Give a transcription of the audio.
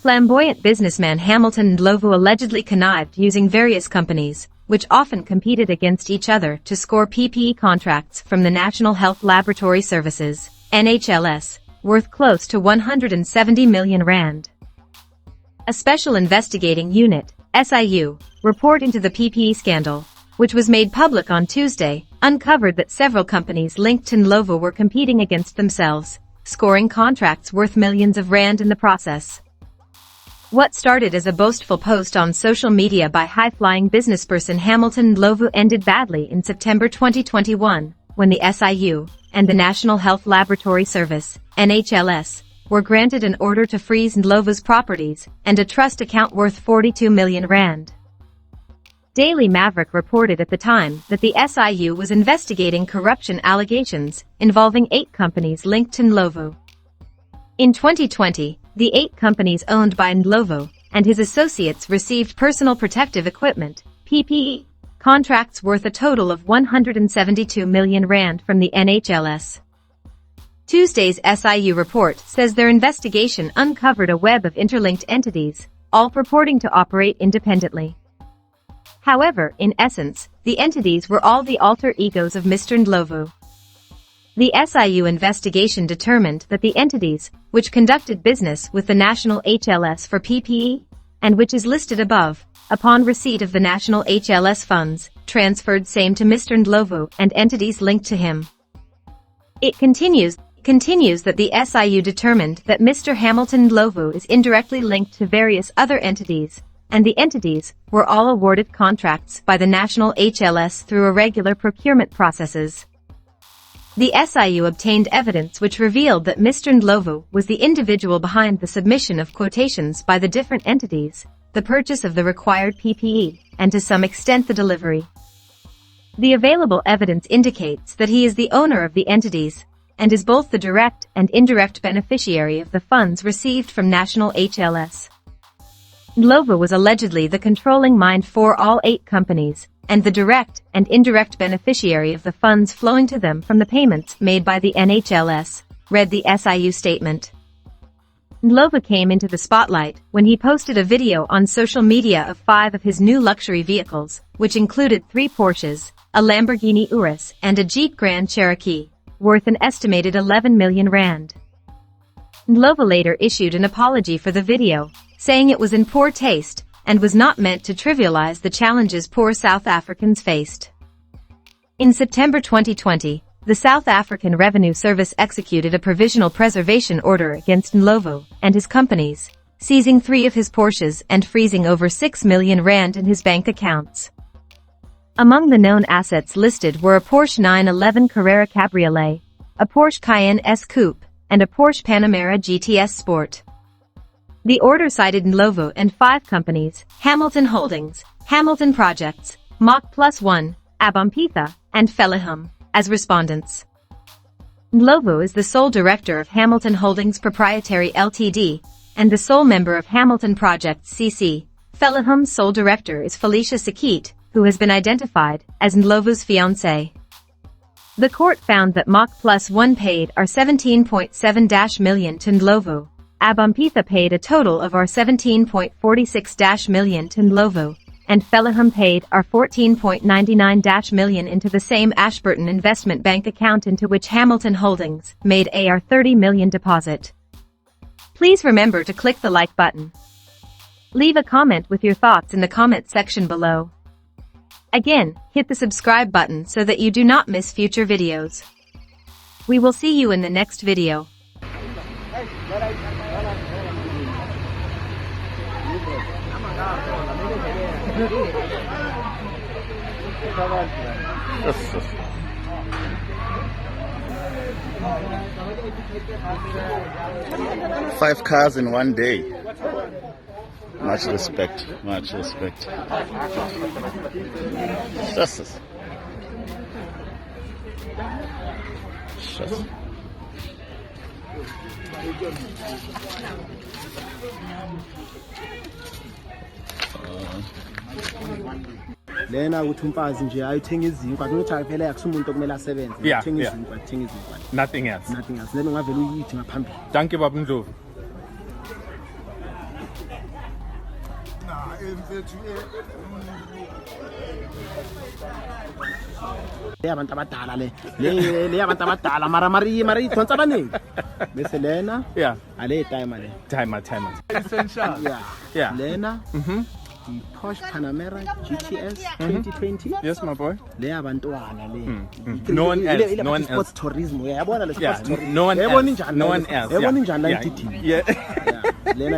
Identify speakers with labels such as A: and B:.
A: Flamboyant businessman Hamilton Ndlovu allegedly connived using various companies, which often competed against each other to score PPE contracts from the National Health Laboratory Services, NHLS, worth close to 170 million rand. A special investigating unit, SIU, report into the PPE scandal, which was made public on Tuesday, uncovered that several companies linked to Ndlovu were competing against themselves, scoring contracts worth millions of rand in the process. What started as a boastful post on social media by high-flying businessperson Hamilton Ndlovu ended badly in September 2021, when the SIU and the National Health Laboratory Service, NHLS, were granted an order to freeze Ndlovu's properties and a trust account worth 42 million rand. Daily Maverick reported at the time that the SIU was investigating corruption allegations involving 8 companies linked to Ndlovu. In 2020, the 8 companies owned by Ndlovu and his associates received personal protective equipment, PPE, contracts worth a total of 172 million rand from the NHLS. Tuesday's SIU report says their investigation uncovered a web of interlinked entities, all purporting to operate independently. However, in essence, the entities were all the alter egos of Mr. Ndlovu. The SIU investigation determined that the entities, which conducted business with the National HLS for PPE, and which is listed above, upon receipt of the National HLS funds, transferred same to Mr. Ndlovu and entities linked to him. It continues that the SIU determined that Mr. Hamilton Ndlovu is indirectly linked to various other entities, and the entities were all awarded contracts by the National HLS through irregular procurement processes. The SIU obtained evidence which revealed that Mr. Ndlovu was the individual behind the submission of quotations by the different entities, the purchase of the required PPE, and to some extent the delivery. The available evidence indicates that he is the owner of the entities, and is both the direct and indirect beneficiary of the funds received from National HLS. Ndlovu was allegedly the controlling mind for all 8 companies, and the direct and indirect beneficiary of the funds flowing to them from the payments made by the NHLS, read the SIU statement. Ndlovu came into the spotlight when he posted a video on social media of 5 of his new luxury vehicles, which included 3 Porsches, a Lamborghini Urus and a Jeep Grand Cherokee, worth an estimated 11 million rand. Ndlovu later issued an apology for the video, saying it was in poor taste and was not meant to trivialize the challenges poor South Africans faced. In September 2020, the South African Revenue Service executed a provisional preservation order against Ndlovu and his companies, seizing 3 of his Porsches and freezing over 6 million rand in his bank accounts. Among the known assets listed were a Porsche 911 Carrera Cabriolet, a Porsche Cayenne S Coupe, and a Porsche Panamera GTS Sport. The order cited Ndlovu and 5 companies, Hamilton Holdings, Hamilton Projects, Mach Plus One, Abampitha, and Feliham, as respondents. Ndlovu is the sole director of Hamilton Holdings Proprietary Ltd, and the sole member of Hamilton Projects CC. Feliham's sole director is Felicia Sakit, who has been identified as Ndlovu's fiancée. The court found that Mach Plus One paid R17.7 million to Ndlovu. Abampitha paid a total of R17.46 million to Ndlovu, and Feliham paid R14.99 million into the same Ashburton investment bank account into which Hamilton Holdings made a R30 million deposit. Please remember to click the like button. Leave a comment with your thoughts in the comment section below. Again, hit the subscribe button so that you do not miss future videos. We will see you in the next video.
B: Five cars in one day. Much respect, much respect. Justice. Justice.
C: Lena uthi umfazi nje ayithenga izinkwa ukuthi avele akusumuntu okumele asebenze uthenga izinkwa
D: Nothing else.
C: Then ungavela uyithi ngaphambili.
D: Danke Baba Ndlovu.
C: le abantu abadala le abantu abadala mara idonsa abaningi bese lena ale timer le
B: Timer.
D: Essential.
B: Yeah.
C: lena Porsche Panamera GTS 2020
B: Yes, my boy.
C: le abantwana le
B: No one else.
C: sports tourism uyabona le
B: Yeah.
C: sports tourism
B: No one
C: yabona
B: else.
C: injani
B: No one else.
C: yabona injani la
B: Yeah.
C: ididini
B: Yeah.
C: lena